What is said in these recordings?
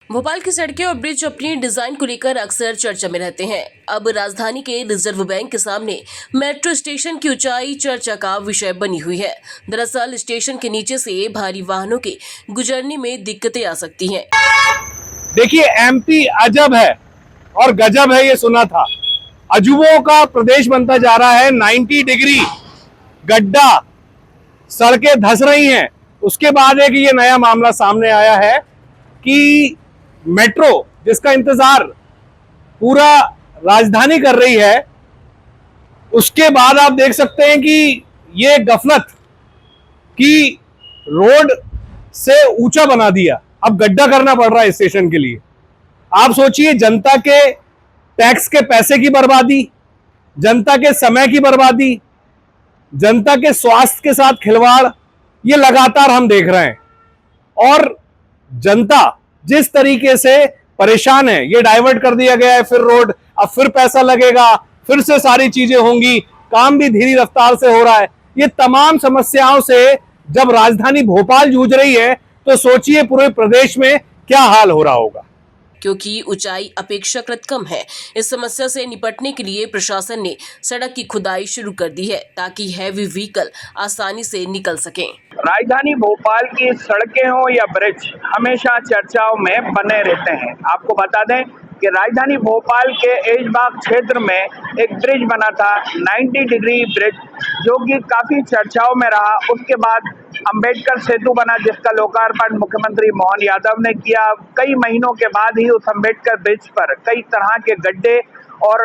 भोपाल की सड़कें और ब्रिज अपनी डिजाइन को लेकर अक्सर चर्चा में रहते हैं। अब राजधानी के रिजर्व बैंक के सामने मेट्रो स्टेशन की ऊंचाई चर्चा का विषय बनी हुई है। दरअसल स्टेशन के नीचे से भारी वाहनों के गुजरने में दिक्कतें आ सकती हैं। देखिए, एमपी अजब है और गजब है, ये सुना था। अजूबों का प्रदेश बनता जा रहा है। 90 डिग्री गड्ढा, सड़कें धंस रही हैं। उसके बाद एक ये नया मामला सामने आया है कि मेट्रो, जिसका इंतजार पूरा राजधानी कर रही है, उसके बाद आप देख सकते हैं कि ये गफलत की रोड से ऊंचा बना दिया। अब गड्ढा करना पड़ रहा है स्टेशन के लिए। आप सोचिए, जनता के टैक्स के पैसे की बर्बादी, जनता के समय की बर्बादी, जनता के स्वास्थ्य के साथ खिलवाड़, ये लगातार हम देख रहे हैं। और जनता जिस तरीके से परेशान है, ये डाइवर्ट कर दिया गया है फिर रोड, अब फिर पैसा लगेगा, फिर से सारी चीजें होंगी, काम भी धीमी रफ्तार से हो रहा है। ये तमाम समस्याओं से जब राजधानी भोपाल जूझ रही है, तो सोचिए पूरे प्रदेश में क्या हाल हो रहा होगा। क्योंकि ऊंचाई अपेक्षाकृत कम है, इस समस्या से निपटने के लिए प्रशासन ने सड़क की खुदाई शुरू कर दी है ताकि हैवी व्हीकल आसानी से निकल सकें। राजधानी भोपाल की सड़कें हो या ब्रिज हमेशा चर्चाओं में बने रहते हैं। आपको बता दें कि राजधानी भोपाल के ऐशबाग क्षेत्र में एक ब्रिज बना था, 90 डिग्री ब्रिज, जो कि काफी चर्चाओं में रहा। उसके बाद अंबेडकर सेतु बना, जिसका लोकार्पण मुख्यमंत्री मोहन यादव ने किया। कई महीनों के बाद ही उस अंबेडकर ब्रिज पर कई तरह के गड्ढे और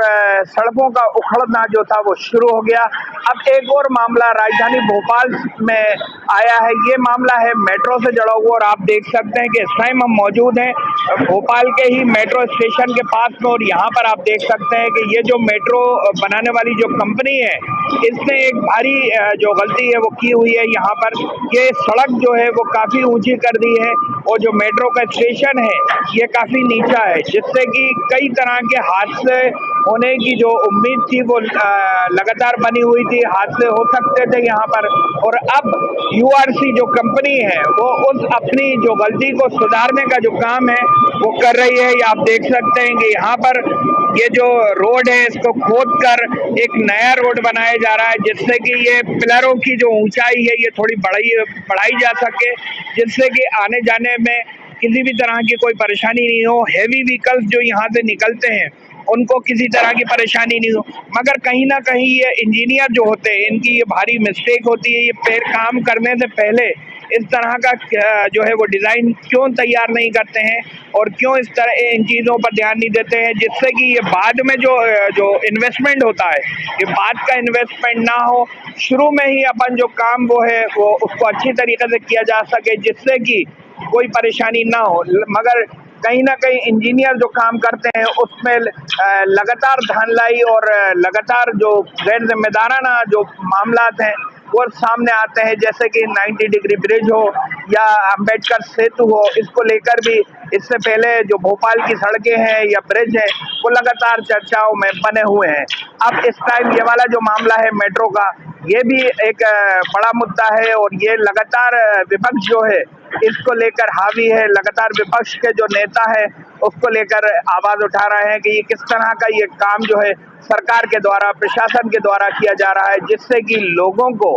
सड़कों का उखड़ना जो था वो शुरू हो गया। अब एक और मामला राजधानी भोपाल में आया है। ये मामला है मेट्रो से जुड़ा हुआ, और आप देख सकते हैं कि इस टाइम हम मौजूद हैं भोपाल के ही मेट्रो स्टेशन के पास में। और यहाँ पर आप देख सकते हैं कि ये जो मेट्रो बनाने वाली जो कंपनी है, इसने एक भारी जो गलती है वो की हुई है। यहाँ पर ये सड़क जो है वो काफी ऊंची कर दी है, और जो मेट्रो का स्टेशन है ये काफी नीचा है, जिससे कि कई तरह के हादसे होने की जो उम्मीद थी वो लगातार बनी हुई थी। हादसे हो सकते थे यहाँ पर। और अब यूआरसी जो कंपनी है वो उस अपनी जो गलती को सुधारने का जो काम है वो कर रही है। ये आप देख सकते हैं कि यहाँ पर ये जो रोड है इसको खोद कर एक नया रोड बनाया जा रहा है, जिससे कि ये पिलरों की जो ऊंचाई है ये थोड़ी बढ़ाई जा सके, जिससे कि आने जाने में किसी भी तरह की कोई परेशानी नहीं हो। हैवी व्हीकल्स जो यहाँ से निकलते हैं उनको किसी तरह की परेशानी नहीं हो। मगर कहीं ना कहीं ये इंजीनियर जो होते हैं, इनकी ये भारी मिस्टेक होती है। ये काम करने से पहले इस तरह का जो है वो डिज़ाइन क्यों तैयार नहीं करते हैं, और क्यों इस तरह इन चीज़ों पर ध्यान नहीं देते हैं, जिससे कि ये बाद में जो इन्वेस्टमेंट होता है, ये बाद का इन्वेस्टमेंट ना हो। शुरू में ही अपन जो काम वो है वो उसको अच्छी तरीके से किया जा सके, जिससे कि कोई परेशानी ना हो। मगर कहीं ना कहीं इंजीनियर जो काम करते हैं उसमें लगातार ढिलाई और लगातार जो गैर जिम्मेदाराना जो मामलात हैं वो सामने आते हैं, जैसे कि 90 डिग्री ब्रिज हो या अंबेडकर सेतु हो। इसको लेकर भी इससे पहले जो भोपाल की सड़कें हैं या ब्रिज है वो लगातार चर्चाओं में बने हुए हैं। अब इस टाइम ये वाला जो मामला है मेट्रो का, ये भी एक बड़ा मुद्दा है, और ये लगातार विपक्ष जो है इसको लेकर हावी है। लगातार विपक्ष के जो नेता है उसको लेकर आवाज उठा रहे हैं कि ये किस तरह का ये काम जो है सरकार के द्वारा, प्रशासन के द्वारा किया जा रहा है, जिससे कि लोगों को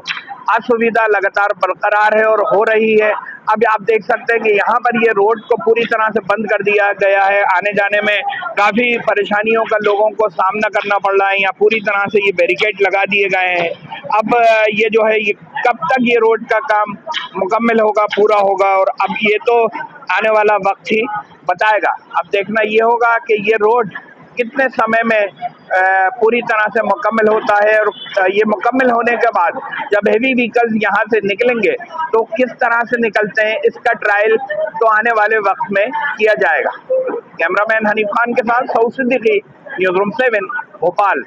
असुविधा लगातार बरकरार है और हो रही है। अब आप देख सकते हैं कि यहाँ पर ये रोड को पूरी तरह से बंद कर दिया गया है। आने जाने में काफी परेशानियों का लोगों को सामना करना पड़ रहा है। यहाँ पूरी तरह से ये बैरिकेड लगा दिए गए हैं। अब ये जो है ये कब तक ये रोड का काम मुकम्मल होगा, पूरा होगा, और अब ये तो आने वाला वक्त ही बताएगा। अब देखना ये होगा कि ये रोड कितने समय में पूरी तरह से मुकम्मल होता है, और ये मुकम्मल होने के बाद जब हेवी व्हीकल्स यहाँ से निकलेंगे तो किस तरह से निकलते हैं, इसका ट्रायल तो आने वाले वक्त में किया जाएगा। कैमरामैन हनीफ खान के साथ सऊद सिद्दीकी, न्यूज़ रूम 7, भोपाल।